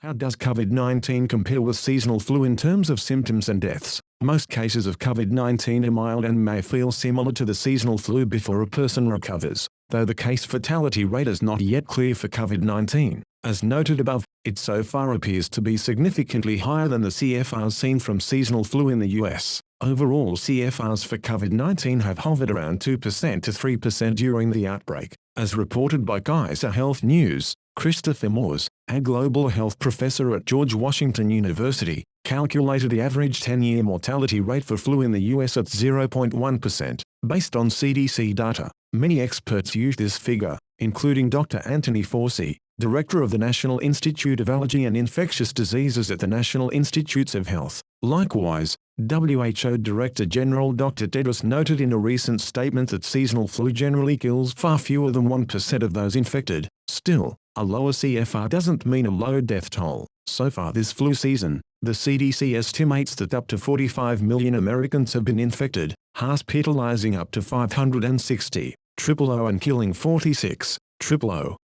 How does COVID-19 compare with seasonal flu in terms of symptoms and deaths? Most cases of COVID-19 are mild and may feel similar to the seasonal flu before a person recovers, though the case fatality rate is not yet clear for COVID-19. As noted above, it so far appears to be significantly higher than the CFRs seen from seasonal flu in the US. Overall CFRs for COVID-19 have hovered around 2% to 3% during the outbreak, as reported by Kaiser Health News. Christopher Moores, a global health professor at George Washington University, calculated the average 10-year mortality rate for flu in the US at 0.1%, based on CDC data. Many experts use this figure, including Dr. Anthony Fauci, director of the National Institute of Allergy and Infectious Diseases at the National Institutes of Health. Likewise, WHO Director General Dr. Tedros noted in a recent statement that seasonal flu generally kills far fewer than 1% of those infected. Still, a lower CFR doesn't mean a low death toll. So far this flu season, the CDC estimates that up to 45 million Americans have been infected, hospitalizing up to 560, and killing 46.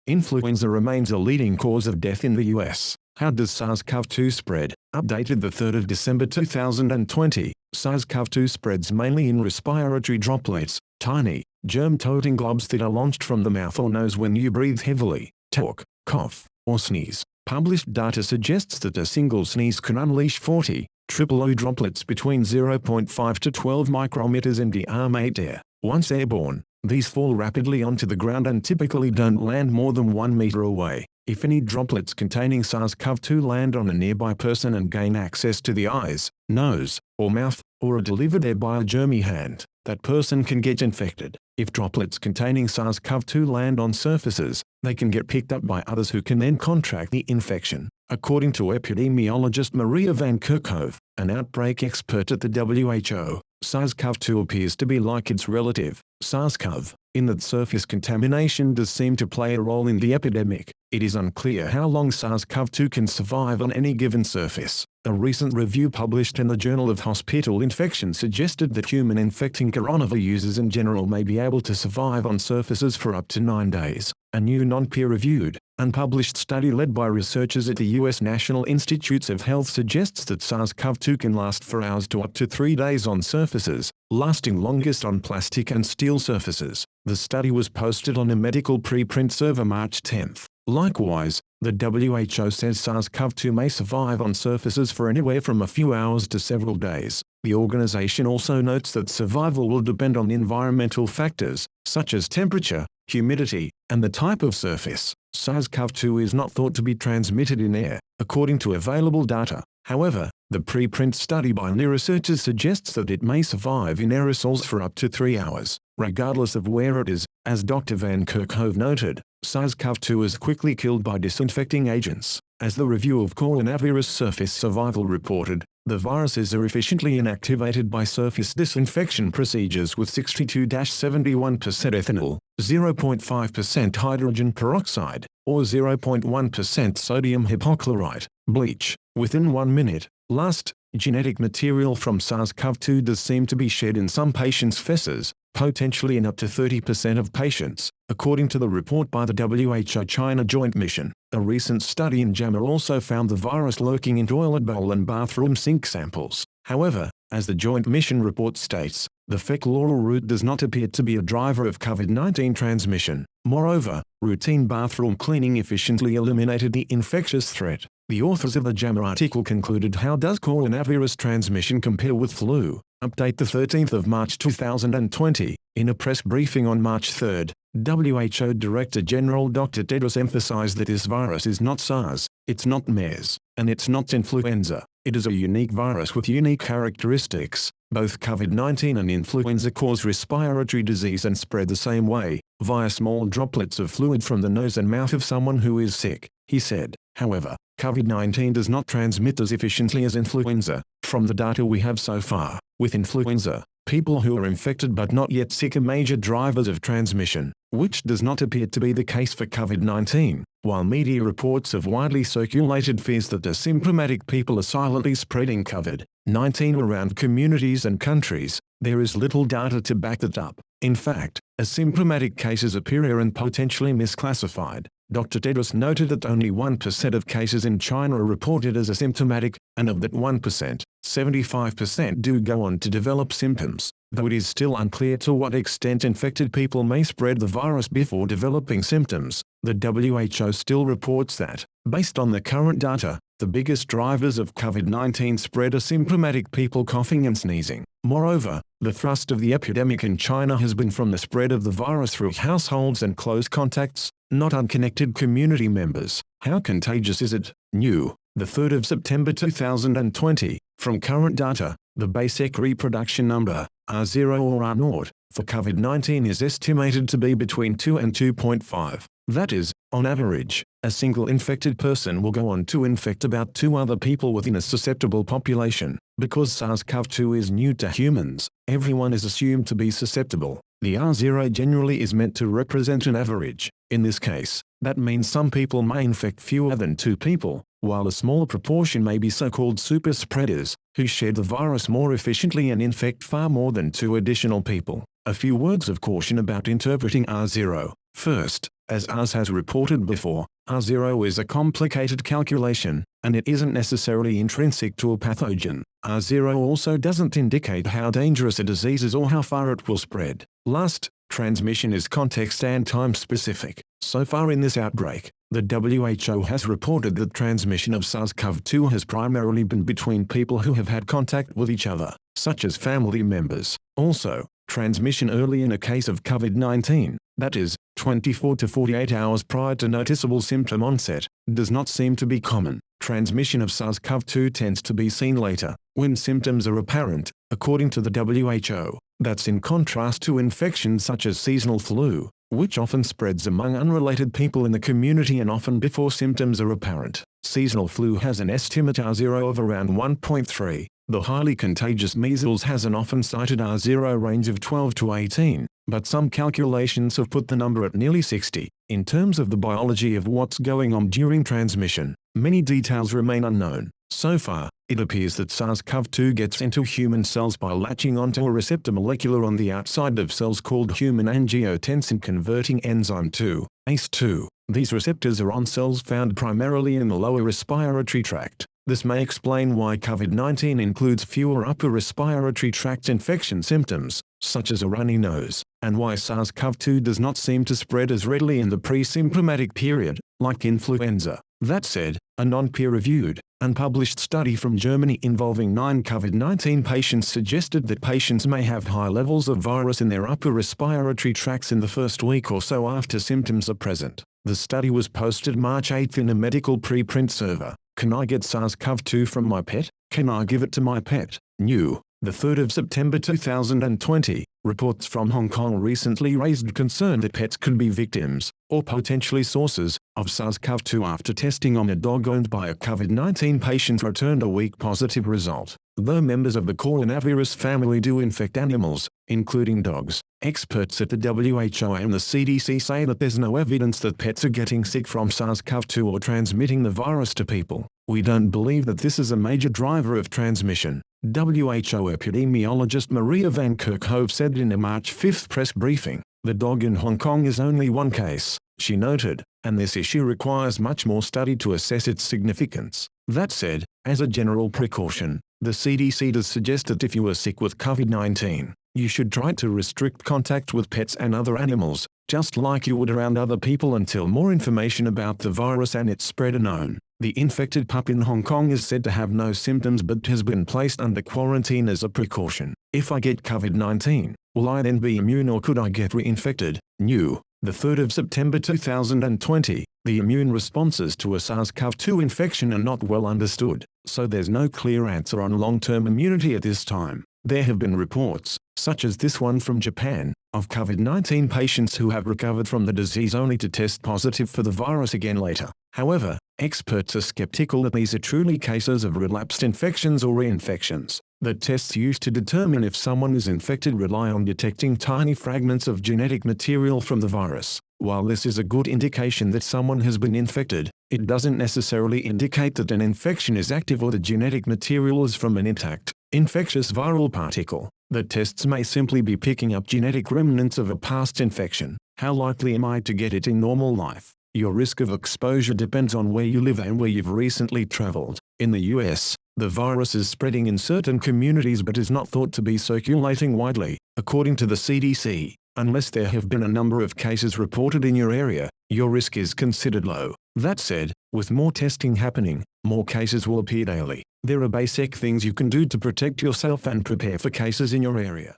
Influenza remains a leading cause of death in the US. How does SARS-CoV-2 spread? Updated 3 December 2020, SARS-CoV-2 spreads mainly in respiratory droplets, tiny, germ-toting globs that are launched from the mouth or nose when you breathe heavily, talk, cough, or sneeze. Published data suggests that a single sneeze can unleash 40 droplets between 0.5 to 12 micrometers in the arm-mate air. Once airborne, these fall rapidly onto the ground and typically don't land more than 1 meter away. If any droplets containing SARS-CoV-2 land on a nearby person and gain access to the eyes, nose, or mouth, or are delivered there by a germy hand, that person can get infected. If droplets containing SARS-CoV-2 land on surfaces, they can get picked up by others who can then contract the infection. According to epidemiologist Maria Van Kerkhove, an outbreak expert at the WHO, SARS-CoV-2 appears to be like its relative, SARS-CoV, in that surface contamination does seem to play a role in the epidemic. It is unclear how long SARS-CoV-2 can survive on any given surface. A recent review published in the Journal of Hospital Infection suggested that human infecting coronaviruses in general may be able to survive on surfaces for up to 9 days. A new non-peer-reviewed, unpublished study led by researchers at the U.S. National Institutes of Health suggests that SARS-CoV-2 can last for hours to up to 3 days on surfaces, lasting longest on plastic and steel surfaces. The study was posted on a medical preprint server March 10. Likewise, the WHO says SARS-CoV-2 may survive on surfaces for anywhere from a few hours to several days. The organization also notes that survival will depend on environmental factors, such as temperature, humidity, and the type of surface. SARS-CoV-2 is not thought to be transmitted in air, according to available data. However, the preprint study by researchers suggests that it may survive in aerosols for up to 3 hours, regardless of where it is. As Dr. Van Kerkhove noted, SARS-CoV-2 is quickly killed by disinfecting agents. As the review of coronavirus surface survival reported, the viruses are efficiently inactivated by surface disinfection procedures with 62-71% ethanol, 0.5% hydrogen peroxide, or 0.1% sodium hypochlorite, bleach, within 1 minute. Last, genetic material from SARS-CoV-2 does seem to be shed in some patients' feces, potentially in up to 30% of patients, according to the report by the WHO-China Joint Mission. A recent study in JAMA also found the virus lurking in toilet bowl and bathroom sink samples. However, as the Joint Mission report states, the fecal oral route does not appear to be a driver of COVID-19 transmission. Moreover, routine bathroom cleaning efficiently eliminated the infectious threat. The authors of the JAMA article concluded, how does coronavirus transmission compare with flu? Update 13 March 2020. In a press briefing on March 3, WHO Director General Dr. Tedros emphasized that this virus is not SARS, it's not MERS, and it's not influenza. It is a unique virus with unique characteristics. Both COVID-19 and influenza cause respiratory disease and spread the same way, via small droplets of fluid from the nose and mouth of someone who is sick, he said. However, COVID-19 does not transmit as efficiently as influenza. From the data we have so far, with influenza, people who are infected but not yet sick are major drivers of transmission, which does not appear to be the case for COVID-19. While media reports have widely circulated fears that asymptomatic people are silently spreading COVID-19 around communities and countries, there is little data to back that up. In fact, asymptomatic cases appear rare and potentially misclassified. Dr. Tedros noted that only 1% of cases in China are reported as asymptomatic, and of that 1%, 75% do go on to develop symptoms, though it is still unclear to what extent infected people may spread the virus before developing symptoms. The WHO still reports that, based on the current data, the biggest drivers of COVID-19 spread are symptomatic people coughing and sneezing. Moreover, the thrust of the epidemic in China has been from the spread of the virus through households and close contacts, not unconnected community members. How contagious is it? New, the 3rd of September 2020. From current data, the basic reproduction number, R0 or R0, for COVID-19 is estimated to be between 2 and 2.5. That is, on average, a single infected person will go on to infect about 2 other people within a susceptible population. Because SARS-CoV-2 is new to humans, everyone is assumed to be susceptible. The R0 generally is meant to represent an average. In this case, that means some people may infect fewer than 2 people, while a smaller proportion may be so-called super spreaders, who shed the virus more efficiently and infect far more than 2 additional people. A few words of caution about interpreting R0. First, as Ars has reported before, R0 is a complicated calculation, and it isn't necessarily intrinsic to a pathogen. R0 also doesn't indicate how dangerous a disease is or how far it will spread. Last, transmission is context and time specific. So far in this outbreak, the WHO has reported that transmission of SARS-CoV-2 has primarily been between people who have had contact with each other, such as family members. Also, transmission early in a case of COVID-19, that is, 24 to 48 hours prior to noticeable symptom onset, does not seem to be common. Transmission of SARS-CoV-2 tends to be seen later, when symptoms are apparent, according to the WHO. That's in contrast to infections such as seasonal flu, which often spreads among unrelated people in the community and often before symptoms are apparent. Seasonal flu has an estimate R0 of around 1.3. The highly contagious measles has an often cited R0 range of 12 to 18, but some calculations have put the number at nearly 60. In terms of the biology of what's going on during transmission, many details remain unknown. So far, it appears that SARS-CoV-2 gets into human cells by latching onto a receptor molecule on the outside of cells called human angiotensin-converting enzyme 2, ACE2. These receptors are on cells found primarily in the lower respiratory tract. This may explain why COVID-19 includes fewer upper respiratory tract infection symptoms, such as a runny nose, and why SARS-CoV-2 does not seem to spread as readily in the pre-symptomatic period, like influenza. That said, a non-peer-reviewed, unpublished study from Germany involving 9 COVID-19 patients suggested that patients may have high levels of virus in their upper respiratory tracts in the first week or so after symptoms are present. The study was posted March 8 in a medical preprint server. Can I get SARS-CoV-2 from my pet? Can I give it to my pet? New, the 3rd of September 2020, reports from Hong Kong recently raised concern that pets could be victims, or potentially sources, of SARS-CoV-2 after testing on a dog owned by a COVID-19 patient returned a weak positive result. Though members of the coronavirus family do infect animals, including dogs, experts at the WHO and the CDC say that there's no evidence that pets are getting sick from SARS-CoV-2 or transmitting the virus to people. We don't believe that this is a major driver of transmission, WHO epidemiologist Maria van Kerkhove said in a March 5 press briefing. The dog in Hong Kong is only one case, she noted, and this issue requires much more study to assess its significance. That said, as a general precaution, the CDC does suggest that if you are sick with COVID-19, you should try to restrict contact with pets and other animals, just like you would around other people until more information about the virus and its spread are known. The infected pup in Hong Kong is said to have no symptoms but has been placed under quarantine as a precaution. If I get COVID-19, will I then be immune or could I get reinfected? New, the 3rd of September 2020, the immune responses to a SARS-CoV-2 infection are not well understood, so there's no clear answer on long-term immunity at this time. There have been reports, such as this one from Japan, of COVID-19 patients who have recovered from the disease only to test positive for the virus again later. However, experts are skeptical that these are truly cases of relapsed infections or reinfections. The tests used to determine if someone is infected rely on detecting tiny fragments of genetic material from the virus. While this is a good indication that someone has been infected, it doesn't necessarily indicate that an infection is active or the genetic material is from an intact, infectious viral particle. The tests may simply be picking up genetic remnants of a past infection. How likely am I to get it in normal life? Your risk of exposure depends on where you live and where you've recently traveled. In the US, the virus is spreading in certain communities but is not thought to be circulating widely, according to the CDC. Unless there have been a number of cases reported in your area, your risk is considered low. That said, with more testing happening, more cases will appear daily. There are basic things you can do to protect yourself and prepare for cases in your area.